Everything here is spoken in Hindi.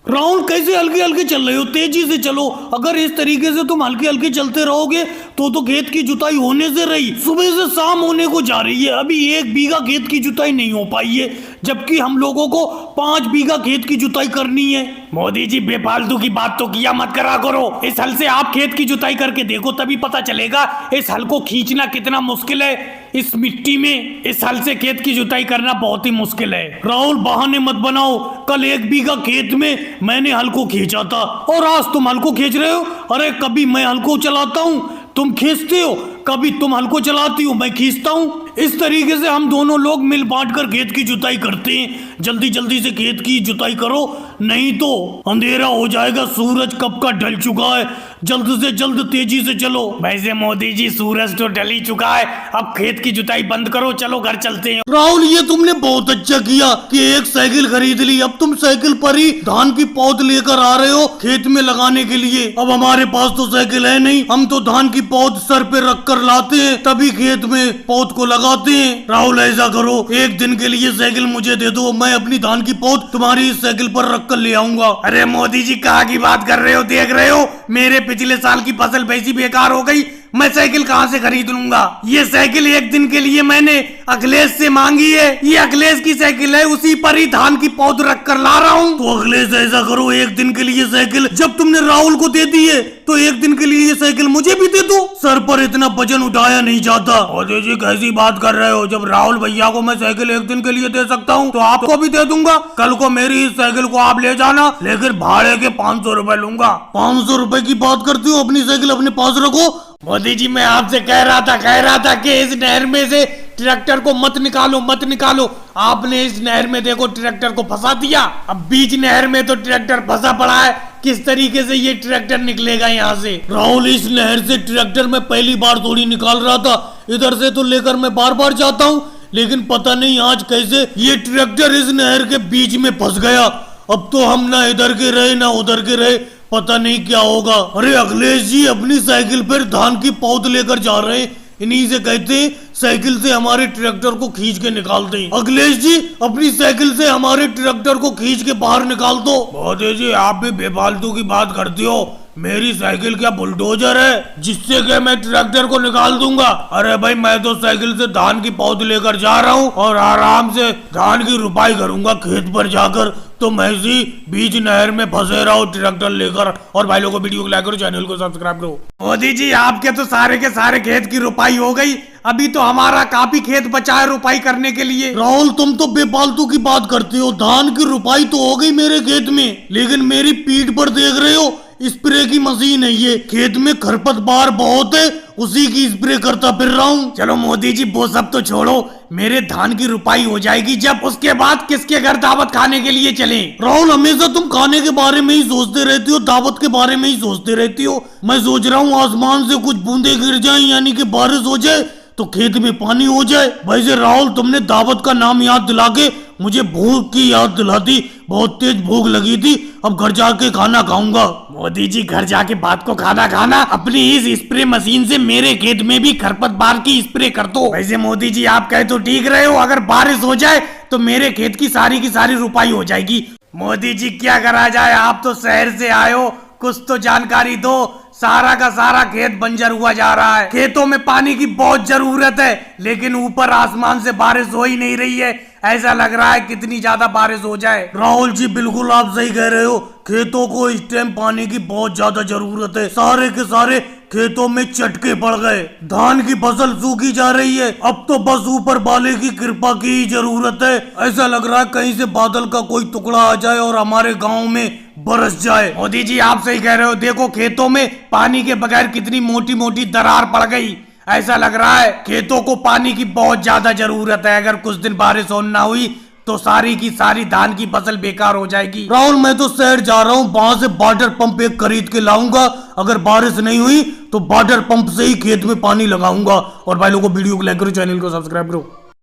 राहुल कैसे हल्के हल्के चल रहे हो? तेजी से चलो। अगर इस तरीके से तुम हल्के हल्के चलते रहोगे तो खेत की जुताई होने से रही, सुबह से शाम होने को जा रही है, अभी 1 बीघा खेत की जुताई नहीं हो पाई है, जबकि हम लोगों को 5 बीघा खेत की जुताई करनी है। मोदी जी बेफालतू की बात तो किया मत करा करो। इस हल से आप खेत की जुताई करके देखो, तभी पता चलेगा इस हल को खींचना कितना मुश्किल है। इस मिट्टी में इस हल से खेत की जुताई करना बहुत ही मुश्किल है। राहुल बहाने मत बनाओ। कल 1 बीघा खेत में मैंने हल को खींचा था और आज तुम हल को खींच रहे हो। अरे कभी मैं हल को चलाता हूँ, तुम खींचते हो, कभी तुम हल को चलाती हो, मैं खींचता हूँ। इस तरीके से हम दोनों लोग मिल बांट कर खेत की जुताई करते हैं। जल्दी जल्दी से खेत की जुताई करो, नहीं तो अंधेरा हो जाएगा। सूरज कब का ढल चुका है, जल्द से जल्द तेजी से चलो। वैसे मोदी जी सूरज तो ढल ही चुका है, अब खेत की जुताई बंद करो, चलो घर चलते हैं। राहुल ये तुमने बहुत अच्छा किया कि एक साइकिल खरीद ली। अब तुम साइकिल पर ही धान की पौध लेकर आ रहे हो खेत में लगाने के लिए। अब हमारे पास तो साइकिल है नहीं, हम तो धान की पौध सर पे रख कर लाते हैं, तभी खेत में पौध को लगाते हैं। राहुल ऐसा करो, एक दिन के लिए साइकिल मुझे दे दो, मैं अपनी धान की पौध तुम्हारी साइकिल पर रख कर ले आऊंगा। अरे मोदी जी कहाँ की बात कर रहे हो? देख रहे हो मेरे पिछले साल की फसल वैसी बेकार हो गई, मैं साइकिल कहाँ से खरीद लूंगा? ये साइकिल एक दिन के लिए मैंने अखिलेश से मांगी है, ये अखिलेश की साइकिल है, उसी पर ही धान की पौध रख कर ला रहा हूँ। तो अखिलेश ऐसा करो, एक दिन के लिए साइकिल जब तुमने राहुल को दे दी है तो एक दिन के लिए ये साइकिल मुझे भी दे दो। सर पर इतना वजन उठाया नहीं जाता। मोदी जी कैसी बात कर रहे हो? जब राहुल भैया को मैं साइकिल एक दिन के लिए दे सकता हूँ तो आपको भी दे दूंगा। कल को मेरी इस साइकिल को आप ले जाना, लेकिन भाड़े के 500 रुपए लूंगा। 500 रुपए की बात करती हो? अपनी साइकिल अपने पास रखो। मोदी जी मैं आपसे कह रहा था कि इस नहर में से ट्रैक्टर को मत निकालो। आपने इस नहर में देखो ट्रैक्टर को फंसा दिया, अब बीच नहर में तो ट्रैक्टर फंसा पड़ा है, किस तरीके से ये ट्रैक्टर निकलेगा यहाँ से? राहुल इस नहर से ट्रैक्टर में पहली बार थोड़ी निकाल रहा था, इधर से तो लेकर मैं बार बार जाता हूँ, लेकिन पता नहीं आज कैसे ये ट्रैक्टर इस नहर के बीच में फंस गया। अब तो हम ना इधर के रहे ना उधर के रहे, पता नहीं क्या होगा। अरे अखिलेश जी अपनी साइकिल पर धान की पौध लेकर जा रहे हैं, इन्हीं से कहते हैं साइकिल से हमारे ट्रैक्टर को खींच के निकाल दें। अखिलेश जी अपनी साइकिल से हमारे ट्रैक्टर को खींच के बाहर निकाल दो। मोदी जी आप भी बेफालतू की बात करते हो, मेरी साइकिल क्या बुलडोजर है जिससे कि मैं ट्रैक्टर को निकाल दूंगा? अरे भाई मैं तो साइकिल से धान की पौध लेकर जा रहा हूँ और आराम से धान की रुपाई करूंगा खेत पर जाकर, तो मैं इसी बीच नहर में फंसे रहा हूँ ट्रैक्टर लेकर। और भाई लोगों को वीडियो को लाइक करो, चैनल को सब्सक्राइब करो। मोदी जी आपके तो सारे के सारे खेत की रुपाई हो गई, अभी तो हमारा काफी खेत बचा है रुपाई करने के लिए। राहुल तुम तो बेफालतू की बात करते हो, धान की रुपाई तो हो गई मेरे खेत में, लेकिन मेरी पीठ पर देख रहे हो स्प्रे की मशीन है, ये खेत में खरपतवार बहुत है, उसी की स्प्रे करता फिर रहा हूँ। चलो मोदी जी वो सब तो छोड़ो, मेरे धान की रुपाई हो जाएगी जब, उसके बाद किसके घर दावत खाने के लिए चलें? राहुल हमेशा तुम खाने के बारे में ही सोचते रहती हो, दावत के बारे में ही सोचते रहती हो। मैं सोच रहा हूँ आसमान से कुछ बूंदे गिर जाएं, यानी कि बारिश हो जाए तो खेत में पानी हो जाए। वैसे राहुल तुमने दावत का नाम याद दिला के मुझे भूख की याद दिला दी, बहुत तेज भूख लगी थी, अब घर जाके खाना खाऊंगा। मोदी जी घर जाके बात को खाना अपनी इस स्प्रे मशीन से मेरे खेत में भी खरपतवार की स्प्रे कर दो। वैसे मोदी जी आप कहे तो ठीक रहे हो, अगर बारिश हो जाए तो मेरे खेत की सारी रुपाई हो जाएगी। मोदी जी क्या करा जाए, आप तो शहर से आए हो, कुछ तो जानकारी दो। सारा का सारा खेत बंजर हुआ जा रहा है, खेतों में पानी की बहुत जरूरत है, लेकिन ऊपर आसमान से बारिश हो ही नहीं रही है। ऐसा लग रहा है कितनी ज्यादा बारिश हो जाए। राहुल जी बिल्कुल आप सही कह रहे हो, खेतों को इस टाइम पानी की बहुत ज्यादा जरूरत है, सारे के सारे खेतों में चटके पड़ गए, धान की फसल सूखी जा रही है, अब तो बस ऊपर वाले की कृपा की ही जरूरत है। ऐसा लग रहा है कहीं से बादल का कोई टुकड़ा आ जाए और हमारे गांव में बरस जाए। मोदी जी आप सही कह रहे हो, देखो खेतों में पानी के बगैर कितनी मोटी मोटी दरार पड़ गई, ऐसा लग रहा है खेतों को पानी की बहुत ज्यादा जरूरत है। अगर कुछ दिन बारिश हो ना हुई तो सारी की सारी धान की फसल बेकार हो जाएगी। राहुल मैं तो शहर जा रहा हूँ, वहां से वाटर पंप एक खरीद के लाऊंगा, अगर बारिश नहीं हुई तो वाटर पंप से ही खेत में पानी लगाऊंगा। और भाई लोगों को वीडियो को लाइक करो, चैनल को सब्सक्राइब करो।